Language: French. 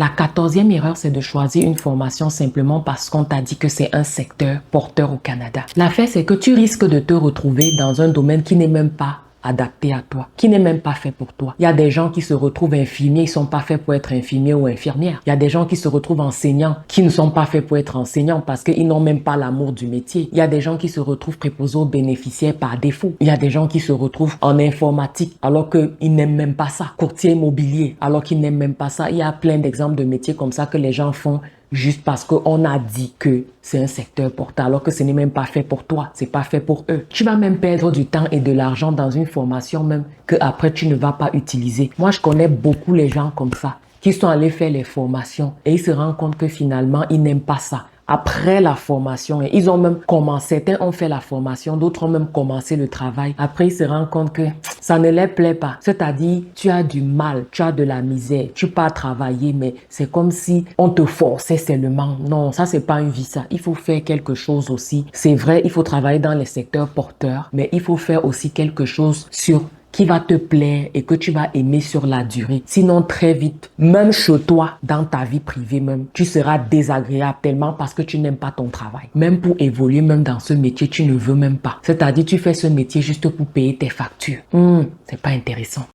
La 14e erreur, c'est de choisir une formation simplement parce qu'on t'a dit que c'est un secteur porteur au Canada. L'affaire, c'est que tu risques de te retrouver dans un domaine qui n'est même pas adapté à toi, qui n'est même pas fait pour toi. Il y a des gens qui se retrouvent infirmiers, ils sont pas faits pour être infirmiers ou infirmières. Il y a des gens qui se retrouvent enseignants, qui ne sont pas faits pour être enseignants parce qu'ils n'ont même pas l'amour du métier. Il y a des gens qui se retrouvent préposés aux bénéficiaires par défaut. Il y a des gens qui se retrouvent en informatique alors qu'ils n'aiment même pas ça. Courtier immobilier alors qu'ils n'aiment même pas ça. Il y a plein d'exemples de métiers comme ça que les gens font juste parce qu'on a dit que c'est un secteur porteur alors que ce n'est même pas fait pour toi, c'est pas fait pour eux. Tu vas même perdre du temps et de l'argent dans une formation même que après tu ne vas pas utiliser. Moi, je connais beaucoup les gens comme ça qui sont allés faire les formations et ils se rendent compte que finalement, ils n'aiment pas ça. Après la formation, ils ont même commencé, certains ont fait la formation, d'autres ont même commencé le travail. Après, ils se rendent compte que ça ne leur plaît pas. C'est-à-dire, tu as du mal, tu as de la misère, tu pars travailler, mais c'est comme si on te forçait seulement. Non, ça, c'est pas une vie, ça. Il faut faire quelque chose aussi. C'est vrai, il faut travailler dans les secteurs porteurs, mais il faut faire aussi quelque chose sur qui va te plaire et que tu vas aimer sur la durée. Sinon, très vite, même chez toi, dans ta vie privée même, tu seras désagréable tellement parce que tu n'aimes pas ton travail. Même pour évoluer, même dans ce métier, tu ne veux même pas. C'est-à-dire, tu fais ce métier juste pour payer tes factures. C'est pas intéressant.